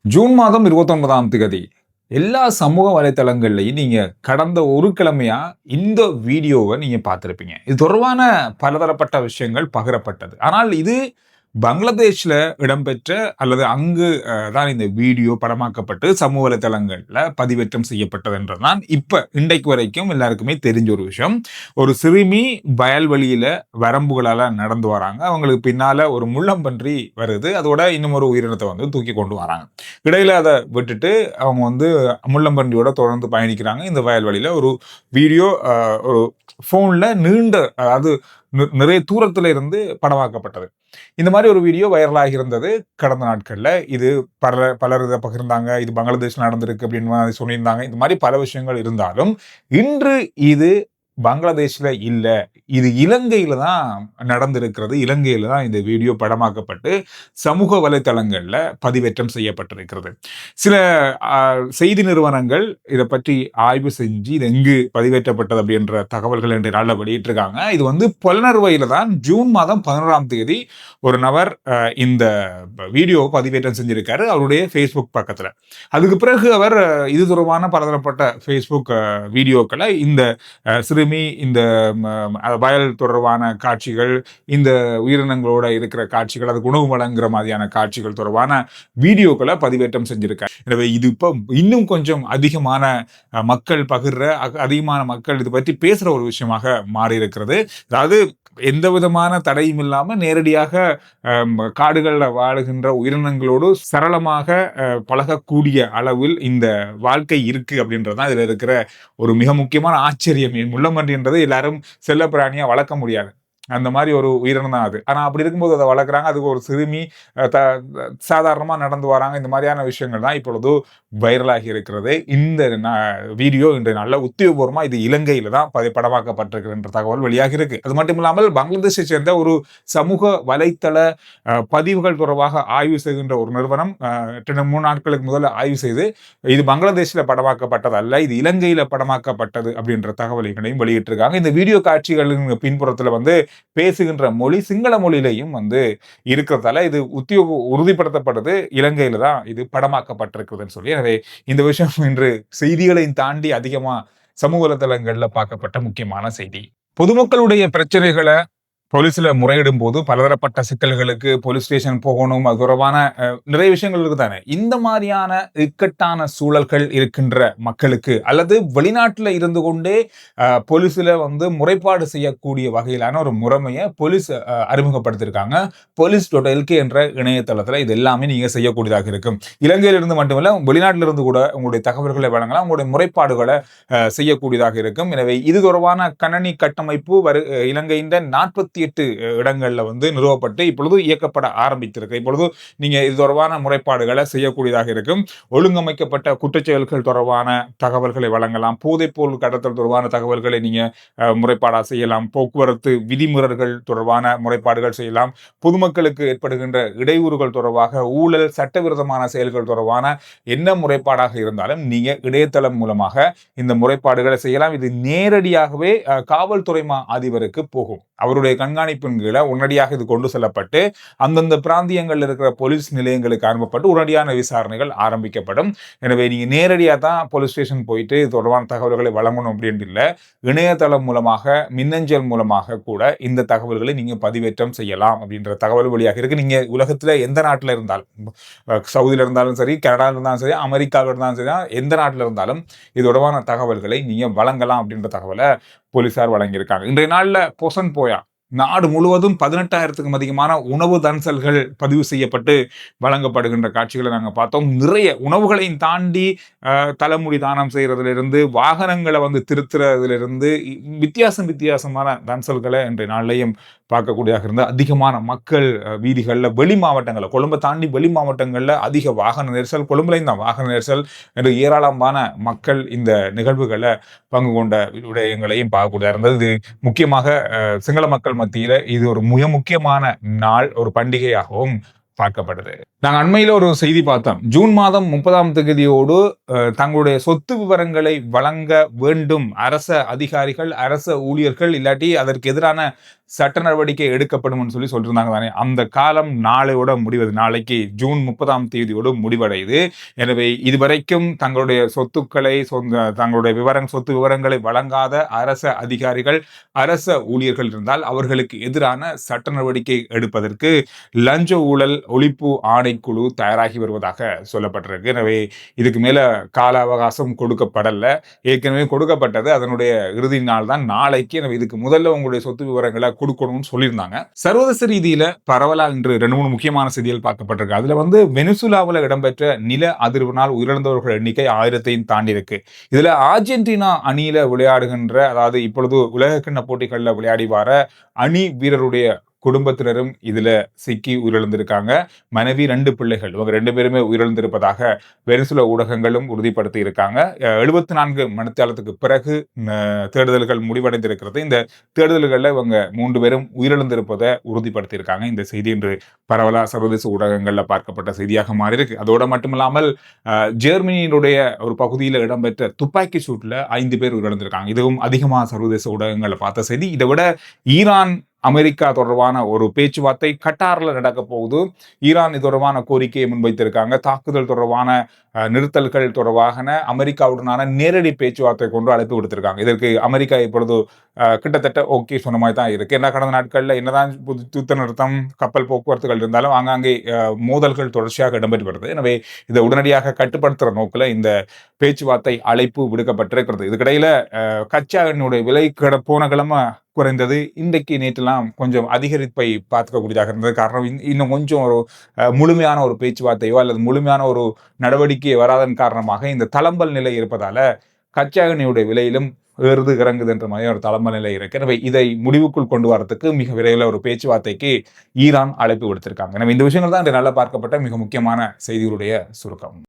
June மாதம் 29ஆம் தேதி எல்லா சமூக வலைத்தளங்கள்லையும் நீங்க கடந்த ஒரு கிழமையா இந்த வீடியோவை நீங்க பார்த்திருப்பீங்க. இது தொடர்பான பலதரப்பட்ட விஷயங்கள் பகிரப்பட்டது. ஆனால் இது பங்களாதேஷ்ல இடம்பெற்ற அல்லது அங்கு தான் இந்த வீடியோ படமாக்கப்பட்டு சமூக வலைதளங்கள்ல பதிவேற்றம் செய்யப்பட்டது என்றுதான் இப்ப இன்றைக்கு வரைக்கும் எல்லாருக்குமே தெரிஞ்ச ஒரு விஷயம். ஒரு சிறுமி வயல்வெளியில வரம்புகளால நடந்து வராங்க. அவங்களுக்கு பின்னால ஒரு முள்ளம்பன்றி வருது. அதோட இன்னும் ஒரு உயிரினத்தை வந்து தூக்கி கொண்டு வராங்க. இடையில அதை விட்டுட்டு அவங்க வந்து முள்ளம்பன்றியோட தொடர்ந்து பயணிக்கிறாங்க. இந்த வயல்வெளியில ஒரு வீடியோ ஒரு போன்ல நீண்ட அதாவது நிறைய தூரத்துல இருந்து படமாக்கப்பட்டது. இந்த மாதிரி ஒரு வீடியோ வைரலாகி இருந்தது கடந்த நாட்கள்ல. இது பலர் இதை பகிர்ந்தாங்க. இது பங்களாதேஷ்ல நடந்திருக்கு அப்படின்னு சொல்லியிருந்தாங்க. இந்த மாதிரி பல விஷயங்கள் இருந்தாலும் இன்று இது பங்களாதேஷ்ல இல்ல. இது இலங்கையில தான் நடந்திருக்கிறது. இலங்கையில தான் இந்த வீடியோ படமாக்கப்பட்டு சமூக வலைதளங்கள்ல பதிவேற்றம் செய்யப்பட்டிருக்கிறது. சில செய்தி நிறுவனங்கள் இதை பற்றி ஆய்வு செஞ்சு இது எங்கு பதிவேற்றப்பட்டது அப்படின்ற தகவல்கள் இன்றைய நாளில் வெளியிட்டிருக்காங்க. இது வந்து புலனறுவையில தான் ஜூன் மாதம் 11ஆம் தேதி ஒரு நபர் இந்த வீடியோ பதிவேற்றம் செஞ்சிருக்காரு அவருடைய ஃபேஸ்புக் பக்கத்துல. அதுக்கு பிறகு அவர் இது தொடர்பான பலதரப்பட்ட ஃபேஸ்புக் வீடியோக்களை இந்த சிறுமி இந்த வயல் தொடர்பான காட்சிகள், இந்த உயிரினங்களோட இருக்கிற காட்சிகள், அதுக்கு உணவு வழங்குற மாதிரியான காட்சிகள் தொடர்பான வீடியோக்களை பதிவேற்றம் செஞ்சிருக்காங்க. எனவே இது இப்போ இன்னும் கொஞ்சம் அதிகமான மக்கள் பகிர்ற, அதிகமான மக்கள் இது பற்றி பேசுற ஒரு விஷயமாக மாறி இருக்கிறது. அதாவது எந்த விதமான தடையும் இல்லாம நேரடியாக காடுகள்ல வாழுகின்ற உயிரினங்களோடு சரளமாக பழகக்கூடிய அளவில் இந்த வாழ்க்கை இருக்கு அப்படின்றதுதான் இதுல இருக்கிற ஒரு மிக முக்கியமான ஆச்சரியம். முள்ளம்பன்றின்றது எல்லாரும் செல்ல பிராணியா வளர்க்க முடியாது. அந்த மாதிரி ஒரு உயிரினம் தான் அது. ஆனா அப்படி இருக்கும்போது அதை வளர்க்குறாங்க. அதுக்கு ஒரு சிறுமி சாதாரணமா நடந்து வராங்க. இந்த மாதிரியான விஷயங்கள் தான் இப்பொழுது வைரலாகி இருக்கிறது. இந்த வீடியோ இன்றைய நாள்ல உத்தியோகபூர்வமா இது இலங்கையில தான் படமாக்கப்பட்டிருக்கிற தகவல் வெளியாகி இருக்கு. அது மட்டும் இல்லாமல் பங்களாதேஷை சேர்ந்த ஒரு சமூக வலைத்தள பதிவுகள் தொடர்பாக ஆய்வு செய்கின்ற ஒரு நிறுவனம் 3 நாட்களுக்கு முதல்ல ஆய்வு செய்து இது பங்களாதேஷ்ல படமாக்கப்பட்டது அல்ல, இது இலங்கையில படமாக்கப்பட்டது அப்படின்ற தகவல்களையும் வெளியிட்டிருக்காங்க. இந்த வீடியோ காட்சிகளின் பின்புறத்துல வந்து பேசுகின்ற மொழி சிங்கள மொழியிலையும் வந்து இருக்கிறதால இது உறுதிப்படுத்தப்படுது இலங்கையில தான் இது படமாக்கப்பட்டிருக்குதுன்னு சொல்லி. எனவே இந்த விஷயம் இன்று செய்திகளையும் தாண்டி அதிகமா சமூக வலைதளங்கள்ல பார்க்கப்பட்ட முக்கியமான செய்தி. பொதுமக்களுடைய பிரச்சனைகளை போலீஸ்ல முறையிடும் போது பலதரப்பட்ட சிக்கல்களுக்கு போலீஸ் ஸ்டேஷன் போகணும், அது தொடர்பான நிறைய விஷயங்கள் இருக்குதானே. இந்த மாதிரியான இக்கட்டான சூழல்கள் இருக்கின்ற மக்களுக்கு அல்லது வெளிநாட்டுல இருந்து கொண்டே போலீஸ்ல வந்து முறைப்பாடு செய்யக்கூடிய வகையிலான ஒரு முறைமையை போலீஸ் அறிமுகப்படுத்தியிருக்காங்க. police.lk என்ற இணையதளத்துல இது எல்லாமே நீங்க செய்யக்கூடியதாக இருக்கும். இலங்கையிலிருந்து மட்டுமல்ல, வெளிநாட்டில இருந்து கூட உங்களுடைய தகவல்களை வழங்கலாம், உங்களுடைய முறைப்பாடுகளை செய்யக்கூடியதாக இருக்கும். எனவே இது தொடர்பான கணனி கட்டமைப்பு இலங்கையின் 48 இடங்கள்ல வந்து நிறுவப்பட்டு இப்பொழுது இயக்கப்பட ஆரம்பித்திருக்கு. இப்பொழுது நீங்க இது தொடர்பான முறைப்பாடுகளை செய்யக்கூடியதாக இருக்கும். ஒழுங்கமைக்கப்பட்ட குற்றச்செயல்கள் தொடர்பான தகவல்களை வழங்கலாம், போதைப்பொருள் கடத்தல் தொடர்பான தகவல்களை நீங்க முறைப்பாடா செய்யலாம், போக்குவரத்து விதிமுறைகள் தொடர்பான முறைப்பாடுகள் செய்யலாம், பொதுமக்களுக்கு ஏற்படுகின்ற இடையூறுகள் தொடர்பாக ஊழல் சட்டவிரோதமான செயல்கள் தொடர்பான என்ன முறைப்பாடாக இருந்தாலும் நீங்க இணையதளம் மூலமாக இந்த முறைப்பாடுகளை செய்யலாம். இது நேரடியாகவே காவல்துறை அதிபருக்கு போகும். அவருடைய கண்காணிப்பின் கீழே உடனடியாக இது கொண்டு செல்லப்பட்டு அந்தந்த பிராந்தியங்களில் இருக்கிற போலீஸ் நிலையங்களுக்கு அனுப்பப்பட்டு உடனடியான விசாரணைகள் ஆரம்பிக்கப்படும். எனவே நீங்க நேரடியாக தான் போலீஸ் ஸ்டேஷன் போயிட்டு தொடர்பான தகவல்களை வழங்கணும் அப்படின்னு இல்லை, இணையதளம் மூலமாக மின்னஞ்சல் மூலமாக கூட இந்த தகவல்களை நீங்க பதிவேற்றம் செய்யலாம் அப்படின்ற தகவல் வழியாக இருக்கு. நீங்க உலகத்துல எந்த நாட்டில் இருந்தாலும், சவுதியில இருந்தாலும் சரி, கனடாவில் இருந்தாலும் சரி, அமெரிக்காவில் இருந்தாலும் சரி, எந்த நாட்டில் இருந்தாலும் இது தொடர்பான தகவல்களை நீங்க வழங்கலாம் அப்படின்ற தகவலை போலீசார் வழங்கியிருக்காங்க. இன்றைய நாள்ல பொசன் போயா நாடு முழுவதும் 18,000க்கும் அதிகமான உணவு தன்சல்கள் பதிவு செய்யப்பட்டு வழங்கப்படுகின்ற காட்சிகளை நாங்கள் பார்த்தோம். நிறைய உணவுகளையும் தாண்டி தலைமுடி தானம் செய்யறதிலிருந்து வாகனங்களை வந்து திருத்துறதிலிருந்து வித்தியாசமான தன்சல்களை இன்றைய நாளிலையும் பார்க்கக்கூடியதாக இருந்த அதிகமான மக்கள் வீதிகளில் வெளி மாவட்டங்களில், கொழும்பை தாண்டி வெளி மாவட்டங்களில் அதிக வாகன நெரிசல், கொழும்புலையும் தான் வாகன நெரிசல் என்று ஏராளமான மக்கள் இந்த நிகழ்வுகளை பங்கு கொண்ட விடயங்களையும் பார்க்கக்கூடியதாக இருந்தது. இது முக்கியமாக சிங்கள மக்கள் மத்தியில இது ஒரு மிக முக்கியமான நாள், ஒரு பண்டிகையாகவும் பார்க்கப்படுது. நாங்க அண்மையில ஒரு செய்தி பார்த்தோம். ஜூன் மாதம் 30ஆம் தேதியோடு தங்களுடைய சொத்து விவரங்களை வழங்க வேண்டும் அரச அதிகாரிகள், அரச ஊழியர்கள், இல்லாட்டி அதற்கு எதிரான சட்ட நடவடிக்கை எடுக்கப்படும் சொல்லி சொல்லியிருந்தாங்க தானே. அந்த காலம் நாளையோட முடிவது. நாளைக்கு ஜூன் 30ஆம் தேதியோடு முடிவடையுது. எனவே இதுவரைக்கும் தங்களுடைய சொத்துக்களை தங்களுடைய சொத்து விவரங்களை வழங்காத அரச அதிகாரிகள், அரச ஊழியர்கள் இருந்தால் அவர்களுக்கு எதிரான சட்ட நடவடிக்கை எடுப்பதற்கு லஞ்ச ஊழல் ஒழிப்பு ஆணைக்குழு தயாராகி வருவதாக சொல்லப்பட்டிருக்கு. எனவே இதுக்கு மேல கால அவகாசம் கொடுக்கப்படல. ஏற்கனவே கொடுக்கப்பட்டது. அதனுடைய இறுதி நாள் தான் நாளைக்கு. எனவே இதுக்கு முதல்ல உங்களுடைய சொத்து விவரங்களை கொடுக்கணும்னு சொல்லியிருந்தாங்க. சர்வதேச ரீதியில பரவலா இன்று 2-3 முக்கியமான செய்திகள் பார்க்கப்பட்டிருக்கு. அதுல வெனிசுலாவில் இடம்பெற்ற நில அதிர்வினால் உயிரிழந்தவர்கள் எண்ணிக்கை 1000 தாண்டி இருக்கு. இதுல அர்ஜென்டினா அணியில விளையாடுகின்ற, அதாவது இப்பொழுது உலகக்கிண்ண போட்டிகளில் விளையாடி வர அணி வீரருடைய குடும்பத்தினரும் இதுல சிக்கி உயிரிழந்திருக்காங்க. மனைவி 2 பிள்ளைகள், இவங்க 2 பேருமே உயிரிழந்திருப்பதாக வெனிசுலா ஊடகங்களும் உறுதிப்படுத்தி இருக்காங்க. 74 மணித்தியாலத்துக்கு பிறகு தேடுதல்கள் முடிவடைந்திருக்கிறது. இந்த தேடுதல்களில் இவங்க 3 பேரும் உயிரிழந்திருப்பதை உறுதிப்படுத்தி இருக்காங்க. இந்த செய்தி இன்று பரவலா சர்வதேச ஊடகங்கள்ல பார்க்கப்பட்ட செய்தியாக மாறி இருக்கு. அதோட மட்டுமில்லாமல் ஜெர்மனியினுடைய ஒரு பகுதியில் இடம்பெற்ற துப்பாக்கி சூட்ல 5 பேர் உயிரிழந்திருக்காங்க. இதுவும் அதிகமாக சர்வதேச ஊடகங்கள்ல பார்த்த செய்தி. இதை விட ஈரான் அமெரிக்கா தொடர்பான ஒரு பேச்சுவார்த்தை கட்டாரில் நடக்க போகுது. ஈரான் இது தொடர்பான கோரிக்கையை முன்வைத்திருக்காங்க. தாக்குதல் தொடர்பான நிறுத்தல்கள் தொடர்பாக அமெரிக்காவுடனான நேரடி பேச்சுவார்த்தை கொண்டு அழைப்பு விடுத்திருக்காங்க. இதற்கு அமெரிக்கா இப்பொழுது கிட்டத்தட்ட ஓகே சொன்ன மாதிரி தான் இருக்கு. ஏன்னா கடந்த நாட்களில் என்னதான் யுத்த நிறுத்தம், கப்பல் போக்குவரத்துகள் இருந்தாலும் ஆங்காங்கே மோதல்கள் தொடர்ச்சியாக இடம்பெற்று வருது. எனவே இதை உடனடியாக கட்டுப்படுத்துற நோக்கில் இந்த பேச்சுவார்த்தை அழைப்பு விடுக்கப்பட்டிருக்கிறது. இதுக்கிடையில கச்சா எண்ணெயுடைய விலை போன கிழமை குறைந்தது. இன்றைக்கு நேற்றுலாம் கொஞ்சம் அதிகரிப்பை பார்த்துக்கக்கூடியதாக இருந்தது. காரணம் இன்னும் கொஞ்சம் ஒரு முழுமையான ஒரு பேச்சுவார்த்தையோ அல்லது முழுமையான ஒரு நடவடிக்கை வராதன் காரணமாக இந்த தளம்பல் நிலை இருப்பதால கச்சா எண்ணெயுடைய விலையிலும் ஏறுது இறங்குது என்ற மாதிரி ஒரு தளம்பல் நிலை இருக்கு. எனவே இதை முடிவுக்குள் கொண்டு வரதுக்கு மிக விரைவில் ஒரு பேச்சுவார்த்தைக்கு ஈரான் அழைப்பு விடுத்திருக்காங்க. எனவே இந்த விஷயங்கள் தான் இன்று நல்லா பார்க்கப்பட்ட மிக முக்கியமான செய்திகளுடைய சுருக்கம்.